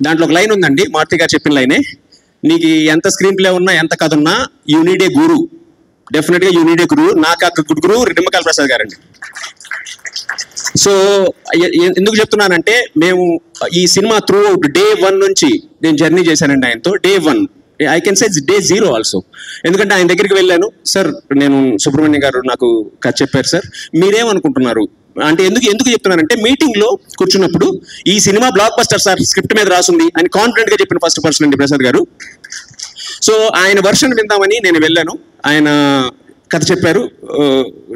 దాంట్లో ఒక లైన్ ఉందండి, మారుతి గారు చెప్పిన లైనే, నీకు ఎంత స్క్రీన్ ప్లే ఉన్నా ఎంత కథ ఉన్నా యూ నీడ్ ఏ గురు, డెఫినెట్గా యూ నీడ్ ఏ గురు. నాకు ఆ గురు నిమ్మకాయల ప్రసాద్ గారండి. సో ఎందుకు చెప్తున్నానంటే, మేము ఈ సినిమా త్రూ అవుట్ డే 1 నుంచి నేను జర్నీ చేశానండి ఆయనతో. Day 1, I can say day 0 also. ఎందుకంటే ఆయన దగ్గరికి వెళ్ళాను, సార్ నేను సుబ్రహ్మణ్యం గారు నాకు కథ చెప్పారు సార్, మీరేమనుకుంటున్నారు అంటే, ఎందుకు చెప్తున్నానంటే, మీటింగ్ లో కూర్చున్నప్పుడు ఈ cinema block buster sir, script మీద రాసుంది అని కాన్ఫిడెంట్ గా చెప్పిన ఫస్ట్ పర్సన్ అండి ప్రసాద్ గారు. సో ఆయన వర్షన్ విందామని నేను వెళ్ళాను. ఆయన కథ చెప్పారు,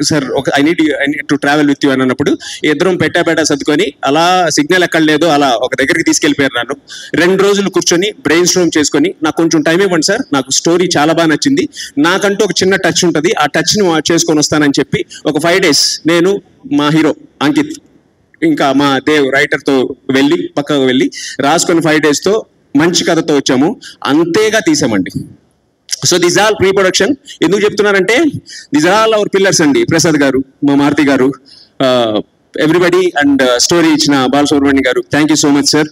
sir I need to travel with you అని అన్నప్పుడు ఇద్దరం పెట్టా సర్దుకొని అలా సిగ్నల్ ఎక్కడ లేదో అలా ఒక దగ్గరికి తీసుకెళ్ళిపోయారు. నన్ను 2 రోజులు కూర్చొని బ్రెయిన్ స్ట్రోమ్ చేసుకొని, నాకు కొంచెం టైం ఇవ్వండి సార్, నాకు స్టోరీ చాలా బాగా నచ్చింది, నాకంటూ ఒక చిన్న టచ్ ఉంటుంది, ఆ టచ్ని చేసుకొని వస్తానని చెప్పి ఒక 5 days నేను, మా హీరో అంకిత్, ఇంకా మా దేవ్ రైటర్తో వెళ్ళి పక్కకు వెళ్ళి రాసుకొని 5 daysతో మంచి కథతో వచ్చాము. అంతేగా తీసామండి. So this all pre production. ఎందుకు చెప్తున్నారంటే, దిస్ ఆల్ అవర్ పిల్లర్స్ అండి. ప్రసాద్ గారు, మా మారుతి గారు, ఎవ్రీబడి, అండ్ స్టోరీ ఇచ్చిన బాలసుబ్రహ్మణ్యం గారు, thank you so much sir.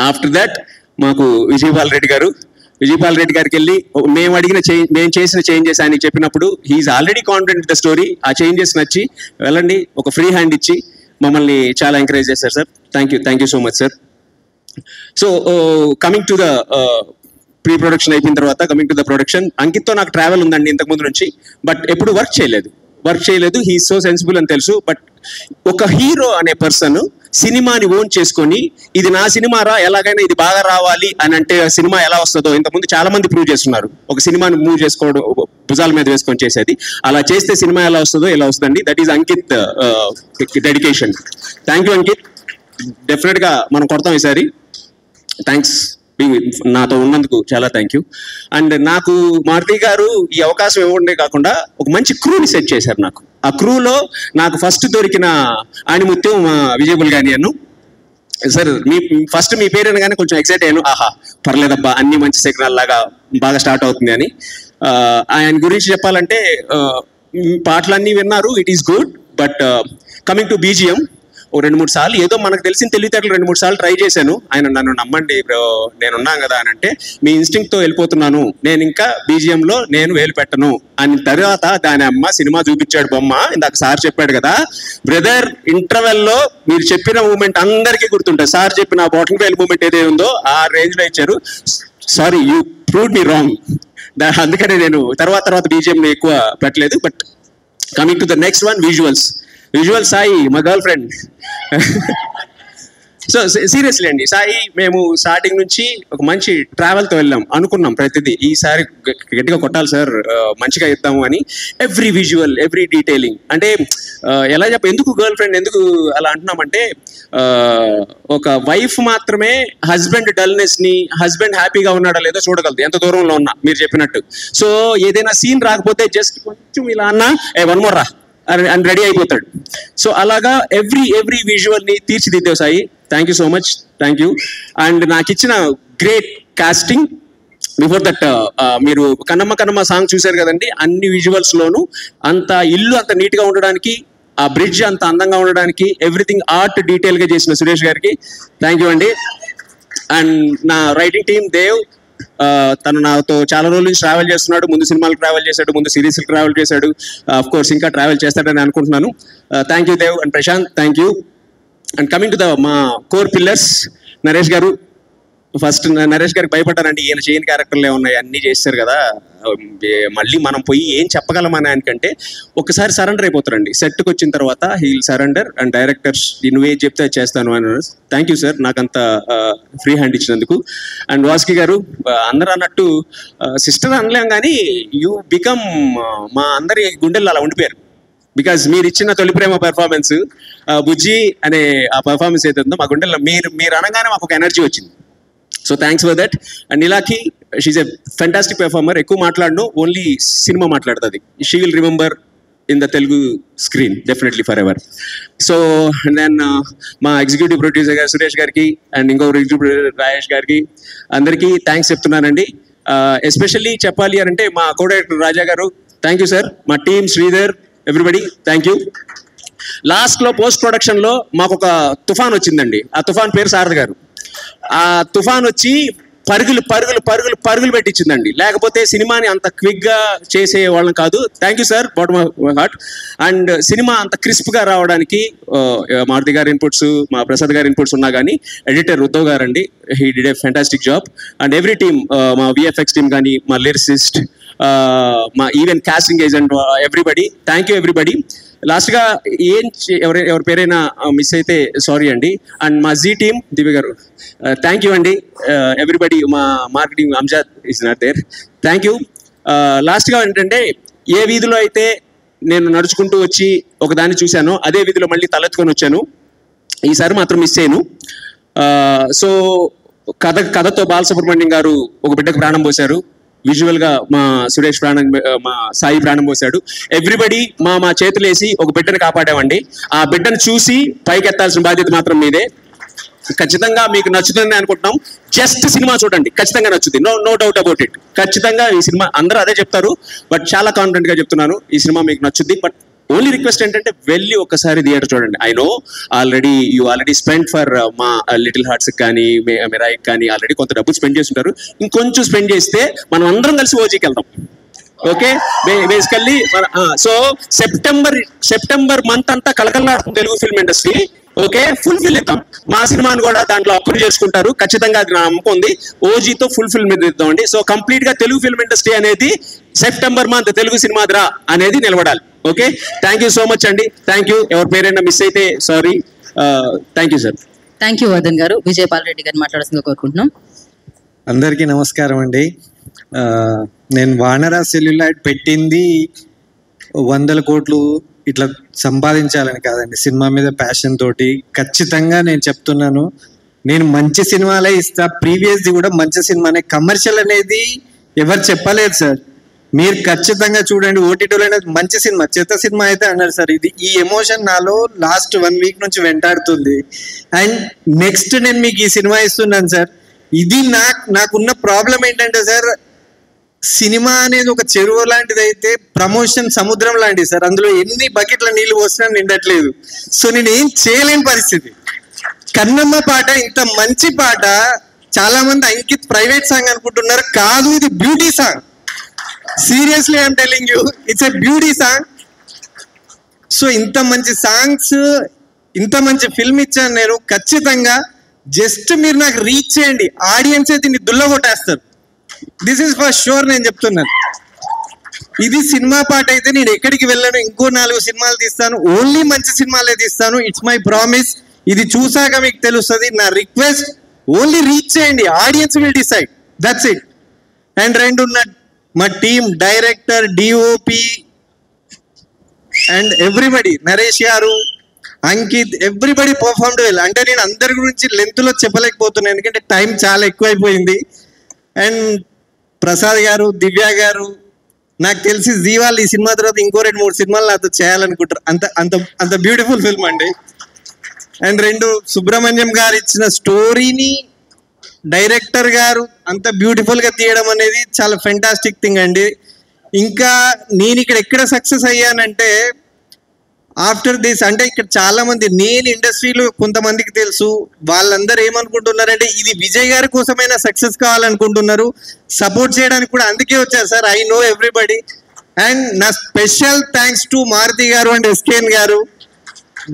After that మాకు విజయపాల్ రెడ్డి గారికి వెళ్ళి మేము చేసిన చేంజెస్ ఆయనకి చెప్పినప్పుడు he is already confident with the story. ఆ చేంజెస్ నచ్చి వెళ్ళండి ఒక ఫ్రీ హ్యాండ్ ఇచ్చి మమ్మల్ని చాలా ఎంకరేజ్ చేశారు sir. Thank you so much sir. So coming to the pre production అయిపోయిన తర్వాత కమింగ్ టు ద ప్రొడక్షన్, అంకిత్తో నాకు ట్రావెల్ ఉందండి ఇంతకుముందు నుంచి, బట్ ఎప్పుడు వర్క్ చేయలేదు. హీ సో సెన్సిబుల్ అని తెలుసు. బట్ ఒక హీరో అనే పర్సన్ సినిమాని ఓన్ చేసుకొని, ఇది నా సినిమా రా, ఎలాగైనా ఇది బాగా రావాలి అని అంటే సినిమా ఎలా వస్తుందో ఇంతకుముందు చాలా మంది ప్రూవ్ చేస్తున్నారు. ఒక సినిమాని మూవ్ చేసుకోవడం, భుజాల మీద వేసుకొని చేసేది, అలా చేస్తే సినిమా ఎలా వస్తుందో ఎలా వస్తుందండి. That is Ankit dedication. Thank you Ankit, డెఫినెట్గా మనం కొడతాం ఈసారి. థ్యాంక్స్ నాతో ఉన్నందుకు, చాలా థ్యాంక్ యూ. అండ్ నాకు మారుతి గారు ఈ అవకాశం ఇవ్వడే కాకుండా ఒక మంచి క్రూని సెట్ చేశారు నాకు. ఆ క్రూలో నాకు ఫస్ట్ దొరికిన ఆణిముత్యం విజయబుల్ గాని అను సార్. ఫస్ట్ మీ పేరు అనగానే కొంచెం ఎక్సైట్ అయ్యాను, ఆహా పర్లేదబ్బా అన్ని మంచి సిగ్నల్ లాగా బాగా స్టార్ట్ అవుతుంది అని. ఆయన గురించి చెప్పాలంటే, పాటలన్నీ విన్నారు, it is good. But coming to BGM, 2-3 సార్లు ఏదో మనకు తెలిసిన తెలివితేటలు 2-3 సార్లు ట్రై చేశాను. ఆయన నన్ను నమ్మండి బ్రో, నేనున్నాను కదా అని అంటే, మీ ఇన్స్టింక్ట్తో వెళ్ళిపోతున్నాను, నేను ఇంకా బీజిఎంలో నేను వేలు పెట్టను అని. తర్వాత దాని అమ్మ సినిమా చూపించాడు బొమ్మ. ఇందాక సార్ చెప్పాడు కదా బ్రదర్, ఇంటర్వెల్లో మీరు చెప్పిన మూమెంట్ అందరికీ గుర్తుంటుంది. సార్ చెప్పిన బాటల్ వేల్ మూమెంట్ ఏదే ఉందో ఆ రేంజ్లో ఇచ్చారు. Sorry, you proved me wrong. అందుకనే నేను తర్వాత బీజిఎంని ఎక్కువ పెట్టలేదు. But coming to the next one, visual Sai, మా గర్ల్ ఫ్రెండ్. సో సీరియస్లీ అండి, సాయి మేము స్టార్టింగ్ నుంచి ఒక మంచి ట్రావెల్తో వెళ్ళాం, అనుకున్నాం ప్రతిదీ ఈసారి గట్టిగా కొట్టాలి సార్, మంచిగా ఇద్దాము అని. Every visual, every detailing. అంటే ఎలా ఎందుకు గర్ల్ ఫ్రెండ్ ఎందుకు అలా అంటున్నామంటే, ఒక వైఫ్ మాత్రమే హస్బెండ్ డల్నెస్ ని, హస్బెండ్ హ్యాపీగా ఉన్నాడా లేదో చూడగలదు ఎంత దూరంలో ఉన్నా, మీరు చెప్పినట్టు. సో ఏదైనా సీన్ రాకపోతే జస్ట్ కొంచెం ఇలా అన్నా, వన్ మోర్ రా అని రెడీ అయిపోతాడు. సో అలాగా ఎవ్రీ విజువల్ ని తీర్చిదిద్దావు Sai. Thank you so much, thank you. And నాకు ఇచ్చిన గ్రేట్ కాస్టింగ్. బిఫోర్ దట్ మీరు కన్నమ్మ సాంగ్ చూశారు కదండి, అన్ని విజువల్స్ లోను అంత ఇల్లు అంత నీట్ గా ఉండడానికి, ఆ బ్రిడ్జ్ అంత అందంగా ఉండడానికి, ఎవ్రీథింగ్ ఆర్ట్ డీటెయిల్ గా చేసిన సురేష్ గారికి థ్యాంక్ యూ అండి. అండ్ నా రైటింగ్ టీమ్ దేవ్, తను నాతో చాలా రోజుల నుంచి ట్రావెల్ చేస్తున్నాడు. ముందు సినిమాలకు ట్రావెల్ చేశాడు, ముందు సిరీస్కి ట్రావెల్ చేశాడు, ఆఫ్ కోర్స్ ఇంకా ట్రావెల్ చేస్తాడని అనుకుంటున్నాను. Thank you Dev and Prashanth, thank you. And coming to the మా core pillars, Naresh garu. First Naresh గారికి భయపడ్డానండి, ఈయన చేయని క్యారెక్టర్లు ఏమున్నాయి, అన్నీ చేస్తారు కదా, మళ్ళీ మనం పోయి ఏం చెప్పగలమని ఆయనకంటే ఒకసారి సరెండర్ అయిపోతారండి. సెట్కి వచ్చిన తర్వాత హీల్ సరెండర్ అండ్ డైరెక్టర్స్ నువ్వే చెప్తే చేస్తాను అని. థ్యాంక్ యూ సార్, నాకంత ఫ్రీ హ్యాండ్ ఇచ్చినందుకు. అండ్ వాసుకి గారు, అందరూ అన్నట్టు సిస్టర్ అనలేం కానీ యూ బికమ్ మా అందరి గుండెల్లో అలా ఉండిపోయారు. బికాజ్ మీరు ఇచ్చిన తొలి ప్రేమ పెర్ఫార్మెన్స్, బుజ్జి అనే ఆ పెర్ఫార్మెన్స్ ఏదైతే ఉందో మా గుండెల్లో మీరు అనగానే మాకు ఒక ఎనర్జీ వచ్చింది. So thanks for that. And Nilakhi, she a fantastic performer. ఎక్కువ మాట్లాడను, ఓన్లీ సినిమా మాట్లాడుతుంది. She will remember in the Telugu screen definitely forever. So then మా ఎగ్జిక్యూటివ్ ప్రొడ్యూసర్ గారు సురేష్ గారికి అండ్ ఇంకో ఎగ్జిక్యూటివ్ ప్రొడ్యూసర్ రాజేష్ గారికి అందరికీ థ్యాంక్స్ చెప్తున్నానండి. ఎస్పెషల్లీ చెప్పాలి అని అంటే మా కో డైరెక్టర్ రాజా గారు, థ్యాంక్ యూ సార్. మా team Sridhar, everybody thank you. లాస్ట్లో పోస్ట్ ప్రొడక్షన్లో మాకు ఒక తుఫాన్ వచ్చిందండి. ఆ తుఫాన్ పేరు శారద గారు. ఆ తుఫాన్ వచ్చి పరుగులు పరుగులు పరుగులు పరుగులు పెట్టించిందండి. లేకపోతే సినిమాని అంత క్విక్గా చేసే వాళ్ళం కాదు. Thank you sir, bottom of my heart. And cinema అంత క్రిస్ప్గా రావడానికి మారుతి గారి ఇన్పుట్స్, మా ప్రసాద్ గారి ఇన్పుట్స్ ఉన్నా కానీ ఎడిటర్ ఉద్దవ్ గారు అండి, he did a fantastic job. And every team, మా విఎఫ్ఎక్స్ టీమ్ కానీ, మా లిరిసిస్ట్, మా even casting agent, everybody, thank you everybody. లాస్ట్గా ఎవరి పేరైనా మిస్ అయితే సారీ అండి. అండ్ మా Zee team, Divya garu, thank you అండి. ఎవ్రీబడి, మా marketing Anjad is not there, thank you. లాస్ట్గా ఏంటంటే, ఏ వీధిలో అయితే నేను నడుచుకుంటూ వచ్చి ఒకదాన్ని చూశానో అదే వీధిలో మళ్ళీ తలెత్తుకొని వచ్చాను. ఈసారి మాత్రం మిస్ అయ్యాను. సో కథతో బాలసుబ్రహ్మణ్యం గారు ఒక బిడ్డకు ప్రాణం పోశారు. విజువల్గా మా సురేష్ ప్రాణం, మా సాయి ప్రాణం పోశాడు. ఎవ్రీబడి మా చేతులు వేసి ఒక బిడ్డను కాపాడామండి. ఆ బిడ్డను చూసి పైకి ఎత్తాల్సిన బాధ్యత మాత్రం మీదే. ఖచ్చితంగా మీకు నచ్చుతుందని అనుకుంటున్నాం. జస్ట్ సినిమా చూడండి, ఖచ్చితంగా నచ్చుతుంది. No doubt about it. ఖచ్చితంగా ఈ సినిమా, అందరూ అదే చెప్తారు, బట్ చాలా కాన్ఫిడెంట్గా చెప్తున్నాను, ఈ సినిమా మీకు నచ్చుద్ది. బట్ ఓన్లీ రిక్వెస్ట్ ఏంటంటే వెళ్ళి ఒకసారి థియేటర్ చూడండి. I know you already spend for మా లిటిల్ హార్ట్స్కి కానీ మిరాయికి కానీ ఆల్రెడీ కొంత డబ్బులు స్పెండ్ చేసి ఉంటారు. ఇంకొంచెం స్పెండ్ చేస్తే మనం అందరం కలిసి ఓజీకి వెళ్దాం. Okay, basically so September month అంతా కలకల్లాడుతుంది Telugu film industry. Okay, fulfil ఇద్దాం. మా సినిమాను కూడా దాంట్లో అప్రూవ్ చేసుకుంటారు, ఖచ్చితంగా అది నా నమ్మకం ఉంది. ఓజీతో ఫుల్ఫిల్ మీద ఇద్దామండి. సో కంప్లీట్ గా తెలుగు ఫిల్మ్ ఇండస్ట్రీ అనేది సెప్టెంబర్ మంత్ తెలుగు సినిమాద్రా అనేది నిలబడాలి. Okay, thank you so much అండి. Thank you. ఎవరి పేరైనా మిస్ అయితే sorry. Thank you sir. Thank you Vardhan గారు. విజయపాల్ రెడ్డి గారిని మాట్లాడాల్సిందిగా కోరుకుంటున్నాం. అందరికీ నమస్కారం అండి. నేను వానరా సెల్యులాయిడ్ పెట్టింది 100 కోట్లు ఇట్లా సంపాదించాలని కాదండి, సినిమా మీద ప్యాషన్ తోటి. ఖచ్చితంగా నేను చెప్తున్నాను, నేను మంచి సినిమాలే ఇస్తా. ప్రీవియస్ది కూడా మంచి సినిమానే. కమర్షియల్ అనేది ఎవరు చెప్పలేదు సార్. మీరు ఖచ్చితంగా చూడండి, ఓటీటీలో అనేది మంచి సినిమా, చెత్త సినిమా అయితే అన్నారు సార్. ఇది ఈ ఎమోషన్ నాలో లాస్ట్ 1 వీక్ నుంచి వెంటాడుతుంది. అండ్ నెక్స్ట్ నేను మీకు ఈ సినిమా ఇస్తున్నాను సార్. ఇది నాకున్న ప్రాబ్లం ఏంటంటే సార్, సినిమా అనేది ఒక చెరువు లాంటిది అయితే ప్రమోషన్ సముద్రం లాంటిది సార్. అందులో ఎన్ని బకెట్ల నీళ్లు పోసినా నిండట్లేదు. సో నేను ఏం చేయలేని పరిస్థితి. కన్నమ్మ పాట ఇంత మంచి పాట, చాలా మంది అంకిత్ ప్రైవేట్ సాంగ్ అనుకుంటున్నారు, కాదు ఇది beauty song. Seriously I'm telling you, it's a beauty song. So ఇంత మంచి సాంగ్స్, ఇంత మంచి ఫిల్మ్ ఇచ్చాను నేను. ఖచ్చితంగా జస్ట్ మీరు నాకు రీచ్ చేయండి, ఆడియన్స్ అయితే దీన్ని దుల్లగొట్టేస్తారు. దిస్ ఈస్ ఫర్ షూర్, నేను చెప్తున్నాను. ఇది సినిమా పాట అయితే నేను ఎక్కడికి వెళ్ళను, ఇంకో 4 సినిమాలు తీస్తాను, ఓన్లీ మంచి సినిమాలే తీస్తాను. It's my promise. ఇది చూసాక మీకు తెలుస్తుంది. నా రిక్వెస్ట్, ఓన్లీ రీచ్ చేయండి, audience will decide, that's it. And 2 మా team, director, DOP and everybody, Naresh గారు, అంకిత్, ఎవ్రీబడి పర్ఫార్మ్డ్ వెల్. అంటే నేను అందరి గురించి లెంత్లో చెప్పలేకపోతున్నాను, ఎందుకంటే టైం చాలా ఎక్కువైపోయింది. అండ్ ప్రసాద్ గారు, దివ్య గారు, నాకు తెలిసి జీవాలు ఈ సినిమా తర్వాత ఇంకో 2-3 సినిమాలు నాతో చేయాలనుకుంటారు. అంత అంత అంత బ్యూటిఫుల్ ఫిల్మ్ అండి. అండ్ 2 సుబ్రహ్మణ్యం గారు ఇచ్చిన స్టోరీని డైరెక్టర్ గారు అంత బ్యూటిఫుల్గా తీయడం అనేది చాలా ఫెంటాస్టిక్ థింగ్ అండి. ఇంకా నేను ఇక్కడ ఎక్కడ సక్సెస్ అయ్యానంటే ఆఫ్టర్ దిస్, అంటే ఇక్కడ చాలా మంది, నేను ఇండస్ట్రీలో కొంతమందికి తెలుసు, వాళ్ళందరూ ఏమనుకుంటున్నారంటే ఇది విజయ్ గారి కోసమైనా సక్సెస్ కావాలనుకుంటున్నారు, సపోర్ట్ చేయడానికి కూడా అందుకే వచ్చారు sir. I know everybody. And నా స్పెషల్ థ్యాంక్స్ టు మారుతి గారు అండ్ ఎస్కేఎన్ గారు.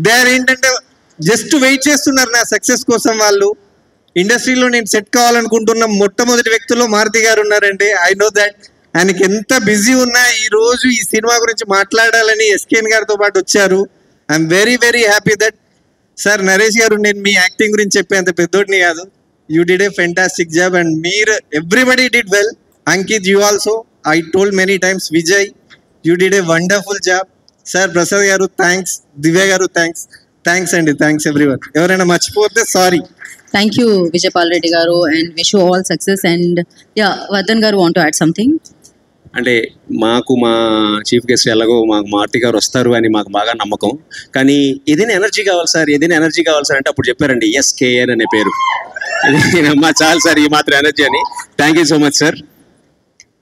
దే ఆర్ ఏంటంటే జస్ట్ వెయిట్ చేస్తున్నారు నా సక్సెస్ కోసం. వాళ్ళు ఇండస్ట్రీలో నేను సెట్ కావాలనుకుంటున్న మొట్టమొదటి వ్యక్తుల్లో మారుతి గారు ఉన్నారండి. I know that. ఆయనకి ఎంత బిజీ ఉన్నా ఈ రోజు ఈ సినిమా గురించి మాట్లాడాలని ఎస్కేఎన్ గారితో పాటు వచ్చారు. I'm very very happy that. Sir Naresh గారు, నేను మీ యాక్టింగ్ గురించి చెప్పేంత పెద్దోడిని కాదు. You did a fantastic job and మీరు everybody did well. Ankit, you also, I told many times. Vijay, you did a wonderful job. Sir Prasad గారు థ్యాంక్స్, దివ్య గారు థ్యాంక్స్ అండి. Thanks everyone. ఎవరైనా మర్చిపోతే sorry. Thank you Vijayapal Reddy గారు and wish you all success. And yeah, Vardhan గారు want to add something. అంటే మాకు మా చీఫ్ గెస్ట్ ఎలాగో మాకు మారుతి గారు వస్తారు అని మాకు బాగా నమ్మకం. కానీ ఏదైనా ఎనర్జీ కావాలి సార్, ఏదైనా ఎనర్జీ కావాలి సార్ అంటే అప్పుడు చెప్పారండి ఎస్కేఎన్ అనే పేరు. అమ్మా చాలు సార్ ఈ మాత్రం ఎనర్జీ అని. Thank you so much sir.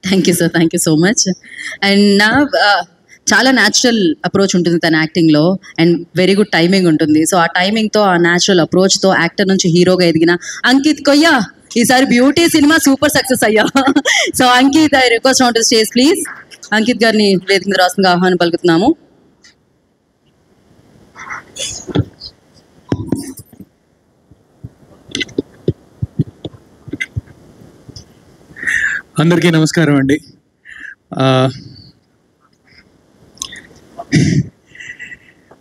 Thank you sir, thank you so much. And నా చాలా న్యాచురల్ అప్రోచ్ ఉంటుంది తన యాక్టింగ్లో అండ్ వెరీ గుడ్ టైమింగ్ ఉంటుంది. సో ఆ టైమింగ్తో ఆ న్యాచురల్ అప్రోచ్తో యాక్టర్ నుంచి హీరోగా ఎదిగిన అంకిత్ కొయ్య ఈసారి బ్యూటీ సినిమా సూపర్ సక్సెస్ అయ్యా. So Ankit, I request on to stage please. Ankit గారిని వేదిక మీద రాష్ట్రంగా ఆహ్వానం పలుకుతున్నాము. అందరికీ నమస్కారం అండి.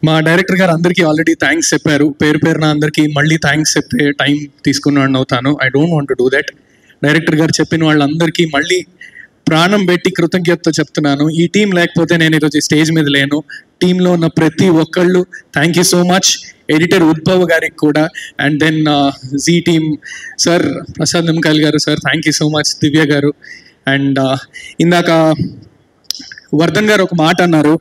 మా డైరెక్టర్ గారు అందరికీ ఆల్రెడీ థ్యాంక్స్ చెప్పారు. పేరు పేరున అందరికీ మళ్ళీ థ్యాంక్స్ చెప్పే టైం తీసుకున్నాను అవుతాను. I don't want to do that. Director గారు చెప్పిన వాళ్ళందరికీ మళ్ళీ ప్రాణం పెట్టి కృతజ్ఞతతో చెప్తున్నాను. ఈ టీం లేకపోతే నేను ఈరోజు స్టేజ్ మీద లేను. టీంలో ఉన్న ప్రతి ఒక్కళ్ళు thank you so much. Editor Udbhav గారికి కూడా, and then Zee team sir, Prasad Nimmakayal గారు sir, thank you so much. Divya గారు, అండ్ ఇందాక వర్ధన్ గారు ఒక మాట అన్నారు.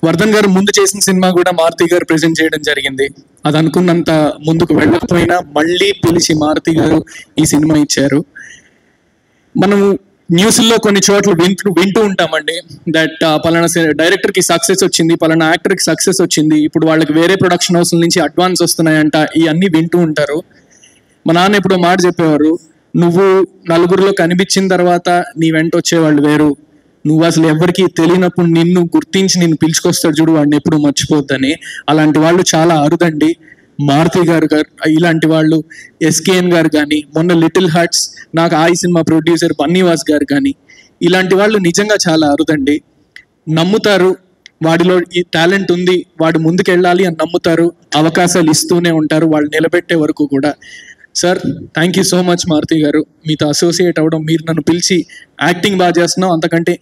వర్ధన్ గారు ముందు చేసిన సినిమా కూడా మారుతి గారు ప్రెజెంట్ చేయడం జరిగింది. అది అనుకున్నంత ముందుకు వెళ్ళకపోయినా మళ్ళీ పిలిచి మారుతి గారు ఈ సినిమా ఇచ్చారు. మనం న్యూస్లో కొన్ని చోట్ల వింటూ ఉంటామండి దట్ పలానా డైరెక్టర్కి సక్సెస్ వచ్చింది, పలానా యాక్టర్కి సక్సెస్ వచ్చింది, ఇప్పుడు వాళ్ళకి వేరే ప్రొడక్షన్ హౌస్ల నుంచి అడ్వాన్స్ వస్తున్నాయంట, ఇవన్నీ వింటూ ఉంటారు. మా నాన్న ఎప్పుడో మాట చెప్పేవారు, నువ్వు నలుగురిలో కనిపించిన తర్వాత నీ వెంట వచ్చేవాళ్ళు వేరు, నువ్వు అసలు ఎవరికి తెలియనప్పుడు నిన్ను గుర్తించి నిన్ను పిలుచుకొస్తాడు చూడు, వాడిని ఎప్పుడు మర్చిపోద్దని. అలాంటి వాళ్ళు చాలా అరుదండి. మారుతి గారు ఇలాంటి వాళ్ళు, ఎస్కేఎన్ గారు కానీ, మొన్న లిటిల్ హార్ట్స్ నాకు ఆ సినిమా ప్రొడ్యూసర్ బన్నీవాస్ గారు కానీ, ఇలాంటి వాళ్ళు నిజంగా చాలా అరుదండి. నమ్ముతారు, వాడిలో ఈ టాలెంట్ ఉంది, వాడు ముందుకెళ్ళాలి అని నమ్ముతారు, అవకాశాలు ఇస్తూనే ఉంటారు వాళ్ళు నిలబెట్టే వరకు కూడా. Sir thank you so much Maruthi garu, మీతో అసోసియేట్ అవ్వడం, మీరు నన్ను పిలిచి యాక్టింగ్ బాగా చేస్తున్నాం అంతకంటే.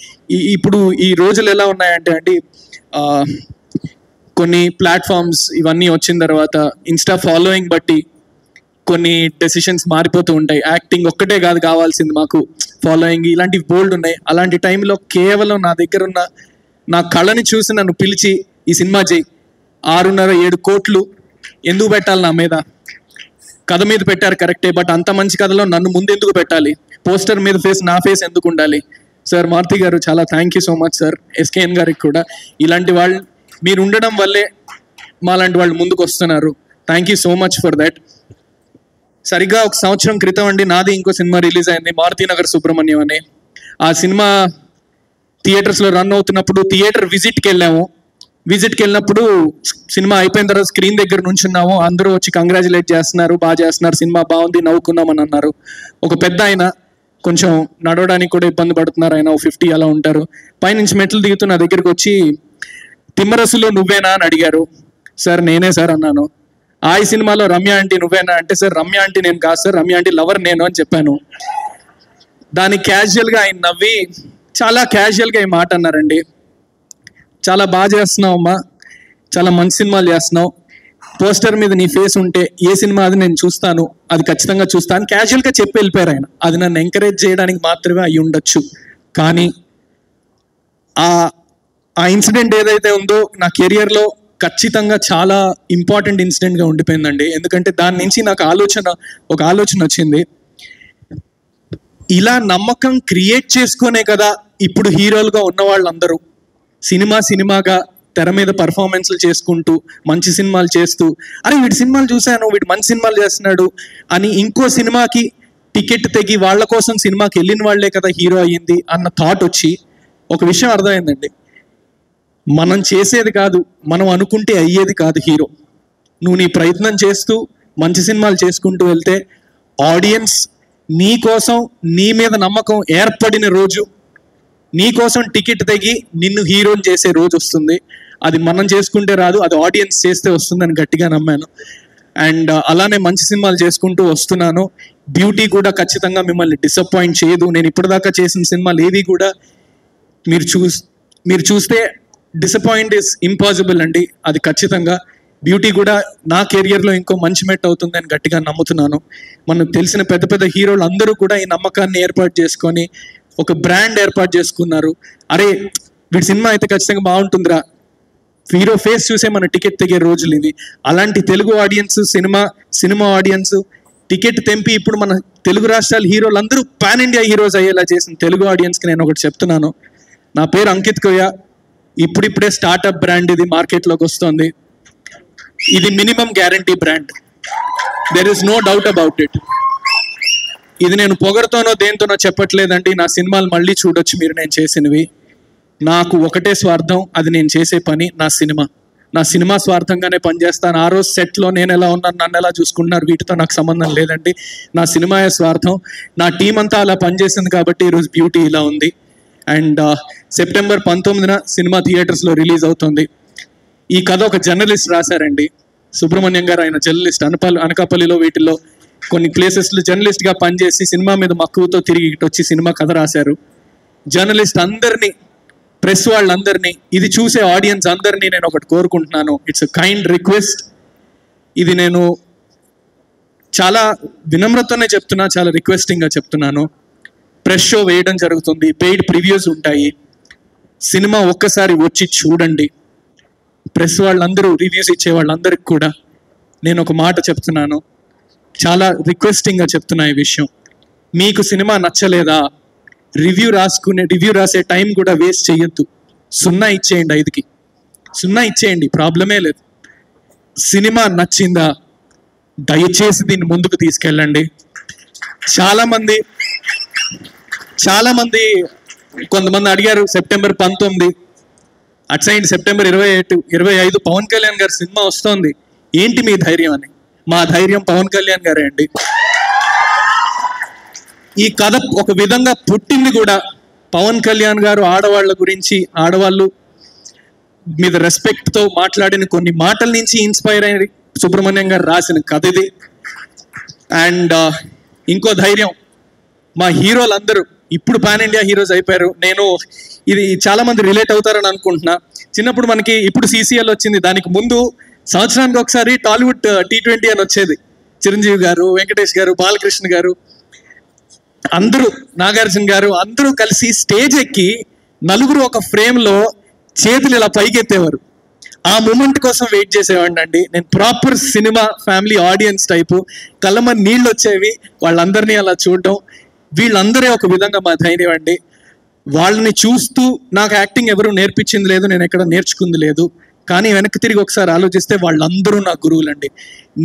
ఇప్పుడు ఈ రోజులు ఎలా ఉన్నాయంటే అండి, కొన్ని ప్లాట్ఫామ్స్ ఇవన్నీ వచ్చిన తర్వాత ఇన్స్టా ఫాలోయింగ్ బట్టి కొన్ని డెసిషన్స్ మారిపోతూ ఉంటాయి. యాక్టింగ్ ఒక్కటే కాదు కావాల్సింది మాకు, ఫాలోయింగ్ ఇలాంటివి బోల్డ్ ఉన్నాయి. అలాంటి టైంలో కేవలం నా దగ్గర ఉన్న నా కళని చూసి నన్ను పిలిచి ఈ సినిమా చేయి, 6.5-7 కోట్లు ఎందుకు పెట్టాలి నా మీద? కథ మీద పెట్టారు కరెక్టే, బట్ అంత మంచి కథలో నన్ను ముందెందుకు పెట్టాలి? పోస్టర్ మీద నా ఫేస్ ఎందుకు ఉండాలి? సార్ మారుతి గారు చాలా thank you so much sir. SKN గారికి కూడా, ఇలాంటి వాళ్ళు మీరు ఉండడం వల్లే మాలాంటి వాళ్ళు ముందుకు వస్తున్నారు. Thank you so much for that. సరిగ్గా 1 సంవత్సరం క్రితం అండి నాది ఇంకో సినిమా రిలీజ్ అయింది, మారుతినగర్ సుబ్రహ్మణ్యం అని. ఆ సినిమా థియేటర్స్లో రన్ అవుతున్నప్పుడు థియేటర్ విజిట్కి వెళ్ళినప్పుడు సినిమా అయిపోయిన తర్వాత స్క్రీన్ దగ్గర నుంచున్నాము, అందరూ వచ్చి కంగ్రాచులేట్ చేస్తున్నారు, బాగా చేస్తున్నారు, సినిమా బాగుంది, నవ్వుకున్నామని అన్నారు. ఒక పెద్ద ఆయన, కొంచెం నడవడానికి కూడా ఇబ్బంది పడుతున్నారు, ఆయన 50 అలా ఉంటారు, పైనుంచి మెట్లు దిగుతూ నా దగ్గరికి వచ్చి తిమ్మరసులో నువ్వేనా అని అడిగారు. సార్ నేనే సార్ అన్నాను. ఆ సినిమాలో రమ్య ఆంటీ నువ్వేనా అంటే, సార్ రమ్య ఆంటీ నేను కాదు సార్, రమ్య ఆంటీ లవర్ నేను అని చెప్పాను. దానికి క్యాజువల్గా ఆయన నవ్వి చాలా క్యాజువల్గా ఈ మాట అన్నారండి, చాలా బాగా చేస్తున్నావు అమ్మా, చాలా మంచి సినిమాలు చేస్తున్నావు, పోస్టర్ మీద నీ ఫేస్ ఉంటే ఏ సినిమా అది నేను చూస్తాను, అది ఖచ్చితంగా చూస్తాను, క్యాజువల్గా చెప్పి వెళ్ళిపోయారు ఆయన. అది నన్ను ఎంకరేజ్ చేయడానికి మాత్రమే అయి ఉండొచ్చు, కానీ ఆ ఇన్సిడెంట్ ఏదైతే ఉందో నా కెరియర్లో ఖచ్చితంగా చాలా ఇంపార్టెంట్ ఇన్సిడెంట్గా ఉండిపోయిందండి. ఎందుకంటే దాని నుంచి నాకు ఒక ఆలోచన వచ్చింది, ఇలా నమ్మకం క్రియేట్ చేసుకునే కదా ఇప్పుడు హీరోలుగా ఉన్న వాళ్ళందరూ సినిమాగా తెర మీద పర్ఫార్మెన్స్లు చేసుకుంటూ మంచి సినిమాలు చేస్తూ, అరే వీడి సినిమాలు చూశాను, వీడు మంచి సినిమాలు చేస్తున్నాడు అని ఇంకో సినిమాకి టికెట్ తెగి వాళ్ళ కోసం సినిమాకి వెళ్ళిన వాళ్లే కదా హీరో అయ్యింది అన్న థాట్ వచ్చి ఒక విషయం అర్థమైందండి, మనం చేసేది కాదు, మనం అనుకుంటే అయ్యేది కాదు హీరో. నువ్వు నీ ప్రయత్నం చేస్తూ మంచి సినిమాలు చేసుకుంటూ వెళ్తే ఆడియన్స్ నీ కోసం, నీ మీద నమ్మకం ఏర్పడిన రోజు, నీ కోసం టికెట్ తెగి నిన్ను హీరోని చేసే రోజు వస్తుంది. అది మనం చేసుకుంటే రాదు, అది ఆడియన్స్ చేస్తే వస్తుందని గట్టిగా నమ్మాను. అండ్ అలానే మంచి సినిమాలు చేసుకుంటూ వస్తున్నాను. బ్యూటీ కూడా ఖచ్చితంగా మిమ్మల్ని డిసప్పాయింట్ చేయదు. నేను ఇప్పటిదాకా చేసిన సినిమాలు ఏవి కూడా మీరు చూస్తే డిసప్పాయింట్ ఇస్ ఇంపాసిబుల్ అండి, అది ఖచ్చితంగా. బ్యూటీ కూడా నా కెరియర్లో ఇంకో మంచి మెట్ అవుతుందని గట్టిగా నమ్ముతున్నాను. మనకు తెలిసిన పెద్ద పెద్ద హీరోలు అందరూ కూడా ఈ నమ్మకాన్ని ఏర్పాటు చేసుకొని ఒక బ్రాండ్ ఏర్పాటు చేసుకున్నారు. అరే వీడి సినిమా అయితే ఖచ్చితంగా బాగుంటుందిరా, హీరో ఫేస్ చూసే మన టికెట్ తెగే రోజులు ఇవి. అలాంటి Telugu audience, cinema audience ticket తెంపి ఇప్పుడు మన తెలుగు రాష్ట్రాల హీరోలు అందరూ పాన్ ఇండియా హీరోస్ అయ్యేలా చేసిన తెలుగు ఆడియన్స్కి నేను ఒకటి చెప్తున్నాను, నా పేరు అంకిత్ కొయ్య. ఇప్పుడిప్పుడే స్టార్ట్అప్ బ్రాండ్ ఇది మార్కెట్లోకి వస్తుంది. ఇది minimum guarantee brand. There is no doubt about it. ఇది నేను పొగడతోనో దేంతోనో చెప్పట్లేదండి. నా సినిమాలు మళ్ళీ చూడొచ్చు మీరు నేను చేసినవి. నాకు ఒకటే స్వార్థం, అది నేను చేసే పని, నా సినిమా స్వార్థంగానే పనిచేస్తాను. ఆ రోజు సెట్లో నేను ఎలా ఉన్నాను, నన్ను ఎలా చూసుకుంటున్నారు, వీటితో నాకు సంబంధం లేదండి. నా సినిమాయే స్వార్థం. నా టీం అంతా అలా పనిచేసింది కాబట్టి ఈరోజు బ్యూటీ ఇలా ఉంది. అండ్ సెప్టెంబర్ 19న సినిమా థియేటర్స్లో రిలీజ్ అవుతుంది. ఈ కథ ఒక జర్నలిస్ట్ రాశారండి, సుబ్రహ్మణ్యం గారు. ఆయన జర్నలిస్ట్, అనకాపల్లిలో వీటిల్లో కొన్ని ప్లేసెస్లో జర్నలిస్ట్గా పనిచేసి సినిమా మీద మక్కువతో తిరిగి వచ్చి సినిమా కథ రాశారు. జర్నలిస్ట్ అందరినీ, ప్రెస్ వాళ్ళందరినీ, ఇది చూసే ఆడియన్స్ అందరినీ నేను ఒకటి కోరుకుంటున్నాను. It's a kind request. ఇది నేను చాలా వినమ్రతనే చెప్తున్నా, చాలా రిక్వెస్టింగ్గా చెప్తున్నాను. ప్రెస్ షో వేయడం జరుగుతుంది, పెయిడ్ ప్రివ్యూస్ ఉంటాయి. సినిమా ఒక్కసారి వచ్చి చూడండి. ప్రెస్ వాళ్ళందరూ, రివ్యూస్ ఇచ్చే వాళ్ళందరికీ కూడా నేను ఒక మాట చెప్తున్నాను, చాలా రిక్వెస్టింగ్గా చెప్తున్నా ఈ విషయం. మీకు సినిమా నచ్చలేదా, రివ్యూ రాసే టైం కూడా వేస్ట్ చేయొద్దు. 0 ఇచ్చేయండి, 5కి 0 ఇచ్చేయండి, ప్రాబ్లమే లేదు. సినిమా నచ్చిందా, దయచేసి దీన్ని ముందుకు తీసుకెళ్ళండి. చాలామంది కొంతమంది అడిగారు సెప్టెంబర్ 19, అటు సైడ్ సెప్టెంబర్ 25 పవన్ కళ్యాణ్ గారి సినిమా వస్తోంది, ఏంటి మీ ధైర్యం అని. మా ధైర్యం పవన్ కళ్యాణ్ గారే అండి. ఈ కథ ఒక విధంగా పుట్టింది కూడా పవన్ కళ్యాణ్ గారు ఆడవాళ్ళ గురించి, ఆడవాళ్ళు మీద రెస్పెక్ట్తో మాట్లాడిన కొన్ని మాటల నుంచి ఇన్స్పైర్ అయ్యి సుబ్రహ్మణ్యం గారు రాసిన కథ ఇది. అండ్ ఇంకో ధైర్యం, మా హీరోలందరూ ఇప్పుడు పాన్ ఇండియా హీరోస్ అయిపోయారు. నేను ఇది చాలా మంది రిలేట్ అవుతారని అనుకుంటున్నా. చిన్నప్పుడు మనకి, ఇప్పుడు CCL వచ్చింది, దానికి ముందు సంవత్సరానికి ఒకసారి టాలీవుడ్ T20 అని వచ్చేది. చిరంజీవి గారు, వెంకటేష్ గారు, బాలకృష్ణ గారు, అందరూ, నాగార్జున గారు అందరూ కలిసి స్టేజ్ ఎక్కి నలుగురు ఒక ఫ్రేమ్లో చేతులు ఇలా పైకెత్తేవారు. ఆ మూమెంట్ కోసం వెయిట్ చేసేవాడిని అండి నేను. Proper cinema family audience type, కళ్ళమ నీళ్ళు వచ్చేవి వాళ్ళందరినీ అలా చూడడం. వీళ్ళందరే ఒక విధంగా మా ధైర్యం అండి. వాళ్ళని చూస్తూ నాకు యాక్టింగ్ ఎవరు నేర్పించింది లేదు, నేను ఎక్కడ నేర్చుకుంది లేదు. కానీ వెనక్కి తిరిగి ఒకసారి ఆలోచిస్తే వాళ్ళందరూ నా గురువులండి.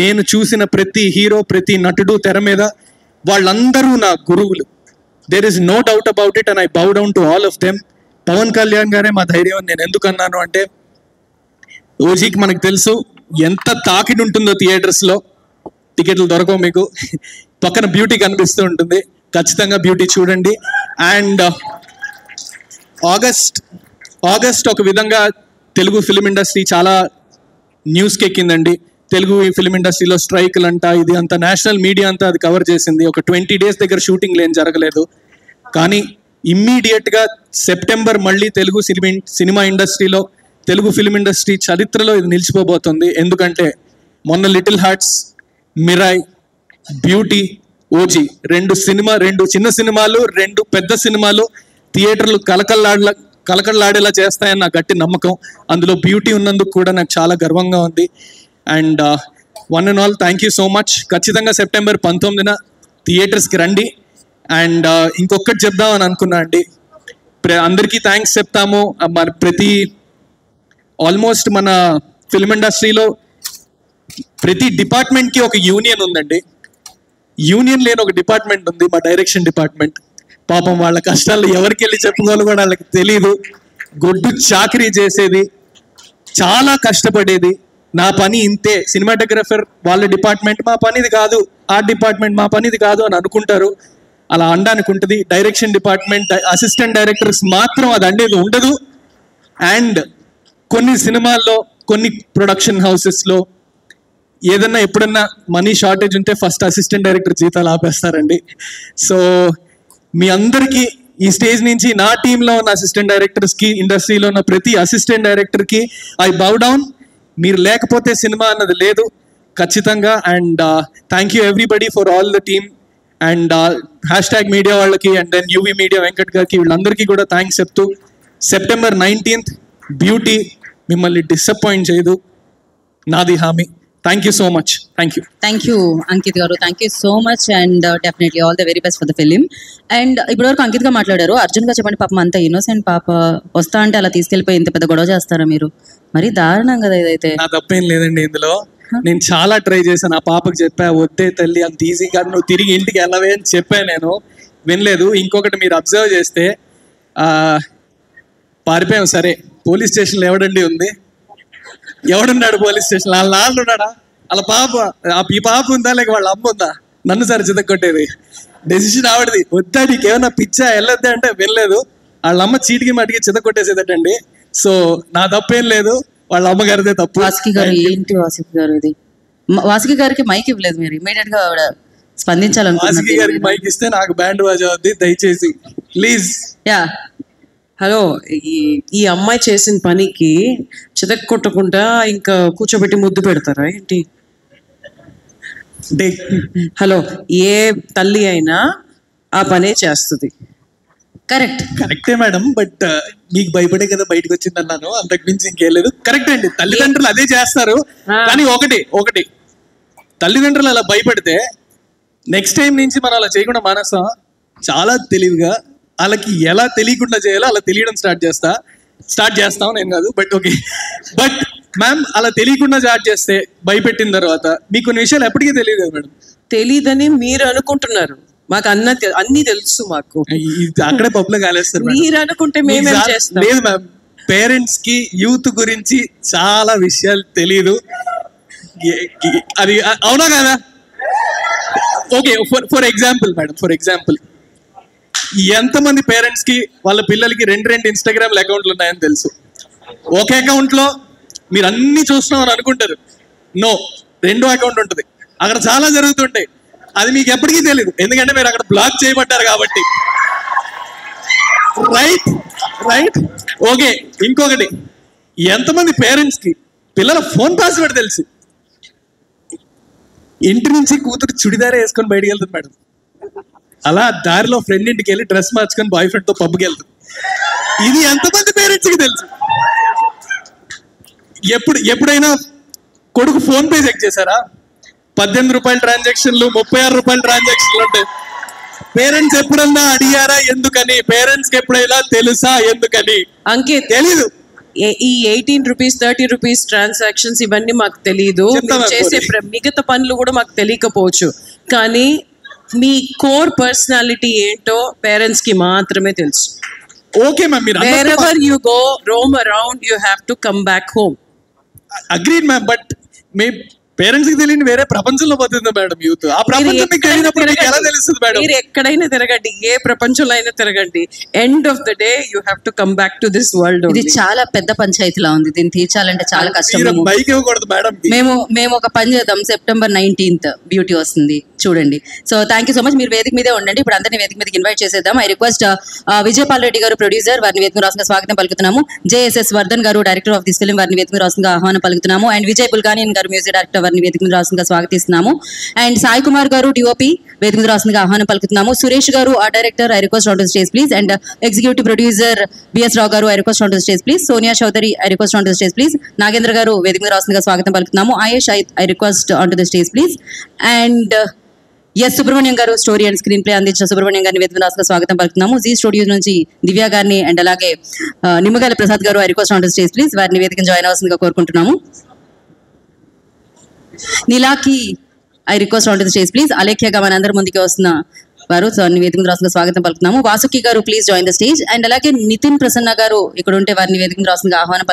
నేను చూసిన ప్రతి హీరో, ప్రతి నటుడు తెర మీద వాళ్ళందరూ నా గురువులు. There is no doubt about it, and I bow down to all of them. Pawan Kalyan గారే మా ధైర్యం అని నేను ఎందుకు అన్నాను అంటే, ఓజీకి మనకు తెలుసు ఎంత తాకిడి ఉంటుందో థియేటర్స్లో. టికెట్లు దొరకవు మీకు. పక్కన బ్యూటీ కనిపిస్తూ ఉంటుంది, ఖచ్చితంగా బ్యూటీ చూడండి. అండ్ ఆగస్ట్ ఒక విధంగా తెలుగు ఫిలిం ఇండస్ట్రీ చాలా న్యూస్కి ఎక్కిందండి. తెలుగు ఫిలిం ఇండస్ట్రీలో స్ట్రైకులు అంట, ఇది అంతా నేషనల్ మీడియా అంతా అది కవర్ చేసింది. ఒక 20 days దగ్గర షూటింగ్లు ఏం జరగలేదు. కానీ ఇమ్మీడియట్గా సెప్టెంబర్ మళ్ళీ తెలుగు సినిమా ఇండస్ట్రీలో, తెలుగు ఫిలిం ఇండస్ట్రీ చరిత్రలో ఇది నిలిచిపోబోతుంది. ఎందుకంటే మొన్న little hearts, Mirai, beauty, OG, 2 చిన్న సినిమాలు, 2 పెద్ద సినిమాలు థియేటర్లు కలకల్లాడేలా చేస్తాయని నా గట్టి నమ్మకం. అందులో బ్యూటీ ఉన్నందుకు కూడా నాకు చాలా గర్వంగా ఉంది. And one and all thank you so much. ఖచ్చితంగా సెప్టెంబర్ 19న థియేటర్స్కి రండి. అండ్ ఇంకొకటి చెప్దామని అనుకున్నా అండి, అందరికీ థ్యాంక్స్ చెప్తాము. మన ఆల్మోస్ట్ మన ఫిల్మ్ ఇండస్ట్రీలో ప్రతి డిపార్ట్మెంట్కి ఒక యూనియన్ ఉందండి. యూనియన్ లేని ఒక డిపార్ట్మెంట్ ఉంది, మా డైరెక్షన్ డిపార్ట్మెంట్. పాపం వాళ్ళ కష్టాలు ఎవరికి వెళ్ళి చెప్పుకోవాలి కూడా వాళ్ళకి తెలీదు. గొడ్డు చాకరీ చేసేది, చాలా కష్టపడేది. నా పని ఇంతే, సినిమాటోగ్రఫర్ వాళ్ళ డిపార్ట్మెంట్ మా పనిది కాదు, ఆర్ట్ డిపార్ట్మెంట్ మా పనిది కాదు అని అనుకుంటారు. అలా అనడానికి ఉంటుంది. డైరెక్షన్ డిపార్ట్మెంట్, అసిస్టెంట్ డైరెక్టర్స్ మాత్రం అది అనేది ఉండదు. అండ్ కొన్ని సినిమాల్లో, కొన్ని ప్రొడక్షన్ హౌసెస్లో ఏదన్నా ఎప్పుడన్నా మనీ షార్టేజ్ ఉంటే ఫస్ట్ అసిస్టెంట్ డైరెక్టర్ జీతాలు ఆపేస్తారండి. సో మీ అందరికీ ఈ స్టేజ్ నుంచి నా టీంలో ఉన్న అసిస్టెంట్ డైరెక్టర్స్కి, ఇండస్ట్రీలో ఉన్న ప్రతి అసిస్టెంట్ డైరెక్టర్కి ఐ బౌ డౌన్. మీరు లేకపోతే సినిమా అన్నది లేదు ఖచ్చితంగా. And thank you everybody for all the team. And hashtag media వాళ్ళకి, and then UV media Venkat గారికి, వీళ్ళందరికీ కూడా థ్యాంక్స్ చెప్తూ, సెప్టెంబర్ 19th బ్యూటీ మిమ్మల్ని డిసప్పాయింట్ చేయదు, నాది హామీ. Thank you so much. Thank you. Thank you Ankit గారు, thank you so much and definitely all the very best for the film. అండ్ ఇప్పటివరకు అంకిత్ గా మాట్లాడారు. అర్జున్ గా చెప్పండి, పాపం అంత ఇన్నోసెంట్ పాప వస్తా అంటే అలా తీసుకెళ్లిపోయి ఇంత పెద్ద గొడవ చేస్తారా మీరు? మరి దారుణం కదా ఇదైతే. నా తప్పేం లేదండి ఇందులో. నేను చాలా ట్రై చేశాను. ఆ పాపకు చెప్పా, వద్దే తల్లి అంత ఈజీగా నువ్వు తిరిగి ఇంటికి వెళ్ళవే అని చెప్పాను, నేను వినలేదు. ఇంకొకటి మీరు అబ్జర్వ్ చేస్తే పారిపోయాం. సరే, పోలీస్ స్టేషన్లో ఎవడండి ఉంది? ఎవడున్నాడు పోలీస్ స్టేషన్? వాళ్ళ నాన్న ఉన్నాడా? వాళ్ళ పాప, ఈ పాప ఉందా లేక వాళ్ళ అమ్మ ఉందా? నన్ను సరే చితక్కొట్టేది. డెసిషన్ ఆవిడది. వద్దా నీకు ఏమన్నా పిచ్చా వెళ్ళొద్దా అంటే వెళ్ళలేదు. వాళ్ళ అమ్మ చీటికి మటికి చితక్కొట్టేసేదటండి. సో నా తప్పేం లేదు, వాళ్ళ అమ్మగారిదే తప్పు. వాసుకి గారు ఏంటి? వాసుకి గారు ఇది వాసుకి గారికి మైక్ ఇవ్వలేదు మీరు, ఇమీడియట్ గా ఆవిడ స్పందించాలనుకుంటున్నారు. వాసుకి గారికి మైక్ ఇస్తే నాకు బ్యాండ్ వాజా అవుద్ది, దయచేసి ప్లీజ్. యా హలో, ఈ అమ్మాయి చేసిన పనికి చితక్ కొట్టకుండా ఇంకా కూర్చోబెట్టి ముద్దు పెడతారా ఏంటి? హలో, ఏ తల్లి అయినా ఆ పనే చేస్తుంది. కరెక్టే మేడం, బట్ మీకు భయపడే కదా బయటకు వచ్చింది అన్నాను, అంతకు మించి ఇంకేం లేదు. కరెక్ట్ అండి, తల్లిదండ్రులు అదే చేస్తారు. కానీ ఒకటి తల్లిదండ్రులు అలా భయపడితే నెక్స్ట్ టైం నుంచి మనం అలా చేయకుండా మానేస్తాం. చాలా తెలివిగా వాళ్ళకి ఎలా తెలియకుండా చేయాలో అలా తెలియడం స్టార్ట్ చేస్తాం. నేను కాదు, బట్ మ్యామ్ అలా తెలియకుండా స్టార్ట్ చేస్తే భయపెట్టిన తర్వాత మీకు కొన్ని విషయాలు ఎప్పటికీ తెలియదు కదా మేడం. తెలీదని మీరు అనుకుంటున్నారు, మాకు అన్ని తెలుసు. మాకు అక్కడే పప్పులో కాలేస్తారు. మీరు అనుకుంటే మేమేం చేస్తాం? లేదు మ్యామ్, పేరెంట్స్ కి యూత్ గురించి చాలా విషయాలు తెలియదు. అది అవునా కదా? ఓకే, ఫర్ ఎగ్జాంపుల్ మేడం, ఎంతమంది పేరెంట్స్ కి వాళ్ళ పిల్లలకి రెండు ఇన్స్టాగ్రామ్ అకౌంట్లు ఉన్నాయని తెలుసు? ఒక అకౌంట్ లో మీరు అన్ని చూస్తున్నామని అనుకుంటారు. నో, 2 అకౌంట్ ఉంటుంది, అక్కడ చాలా జరుగుతుంటాయి. అది మీకు ఎప్పటికీ తెలియదు, ఎందుకంటే మీరు అక్కడ బ్లాక్ చేయబడ్డారు కాబట్టి. రైట్. ఓకే, ఇంకొకటి, ఎంతమంది పేరెంట్స్ కి పిల్లల ఫోన్ పాస్వర్డ్ తెలుసు? ఇంటి నుంచి కూతురు చుడిదారే వేసుకొని బయటికి వెళ్తుంది మేడం. అలా దారిలో ఫ్రెండ్ ఇంటికి వెళ్ళి డ్రెస్ మార్చుకొని బాయ్ ఫ్రెండ్ తో పబ్కి వెళ్తుంది. ఇది ఎంతమంది పేరెంట్స్ కి తెలుసు? ఎప్పుడైనా కొడుకు ఫోన్ పే చెక్ చేశారా? 18 రూపాయల ట్రాన్సాక్షన్లు, 36 రూపాయల ట్రాన్సాక్షన్లు ఉంటాయి. పేరెంట్స్ ఎప్పుడన్నా అడిగారా ఎందుకని? పేరెంట్స్ కి ఎప్పుడైనా తెలుసా ఎందుకని? అంకిత్, తెలీదు. ఈ 18 రూపీస్ 30 రూపీస్ ట్రాన్సాక్షన్స్ ఇవన్నీ మాకు తెలియదు. చేసే మిగతా పనులు కూడా మాకు తెలియకపోవచ్చు, కానీ మీ కోర్ పర్సనాలిటీ ఏంటో పేరెంట్స్ కి మాత్రమే తెలుసు. ఓకే మ్యామ్, మీరు wherever you go, roam around, you have to come back home. Agreed ma'am, but me parents కి తెలియని వేరే ప్రపంచంలో పోతుంది మేడం యూత్. ఆ ప్రపంచం మీకు తెలియనప్పుడు మీకు ఎలా తెలుస్తుంది మేడం? మీరు ఎక్కడైనా తిరగండి, ఏ ప్రపంచంలో అయినా తిరగండి, end of the day you have to come back to this world. ఇది చాలా పెద్ద పంచాయతీలా ఉంది, దీన్ని తీర్చాలంటే చాలా కష్టం. బైక్ ఇవ్వకూడదు మేడం. మేము ఒక పని చేద్దాం, సెప్టెంబర్ 19th బ్యూటీ వస్తుంది, చూడండి. So thank you so much. మీరు వేదిక మీదే ఉండండి. ఇప్పుడు అందరినీ వేదిక మీదకి ఇన్వైట్ చేసేద్దాం. ఐ రిక్వెస్ట్ విజయపాల్ రెడ్డి గారు ప్రొడ్యూసర్, వారిని వేదిక రాష్ట్రంగా స్వాగతం పలుకుతున్నాము. జేఎస్ఎస్ వర్ధన్ గారు డైరెక్టర్ ఆఫ్ దిస్ ఫిల్మ్, వారిని వేదిక రాష్ట్రంగా ఆహ్వానం పలుకుతున్నాము. అండ్ విజయ్ బుల్గానియన్ గారు మ్యూజిక్ డైరెక్టర్, వారిని వేదిక రాష్ట్రంగా స్వాగతిస్తున్నాము. అండ్ సాయి కుమార్ గారు డిఓపి, వేదిక రాష్ట్రంగా ఆహ్వానం పలుకుతున్నాము. సురేష్ గారు ఆ director, I request on to stage please. And executive producer BS Rao గారు, I request on to stage please. Sonia Chowdary, I request on to stage please. Nagendra గారు వేదిక రాష్ట్రంగా స్వాగతం పలుకుతున్నాము. Ayesh, I request on to the stage please. And S Subrahmanyam గారు story and screen play అందించిన సుబ్రహ్మణ్యం గారిని వేదిక రాష్ట్రంగా స్వాగతం పలుకుతున్నాము. జీ స్టూడియో నుంచి దివ్య గారిని అండ్ అలాగే నిమ్మగాల ప్రసాద్ గారు, I request on to stage please. వారిని వేదికను జాయిన్ అవ్వాల్సిందిగా కోరుకుంటున్నాము. Nilakhi, I request on to the stage please. అలేఖ్యగా మనందరి ముందుకి వస్తున్న వారు వేదిక రాష్ట్రంగా స్వాగతం పలుకుతున్నాము. వాసుకి గారు please join the stage. And అలాగే నితిన్ ప్రసన్న గారు ఇక్కడ ఉంటే వారిని వేదిక రాష్ట్రంగా ఆహ్వానం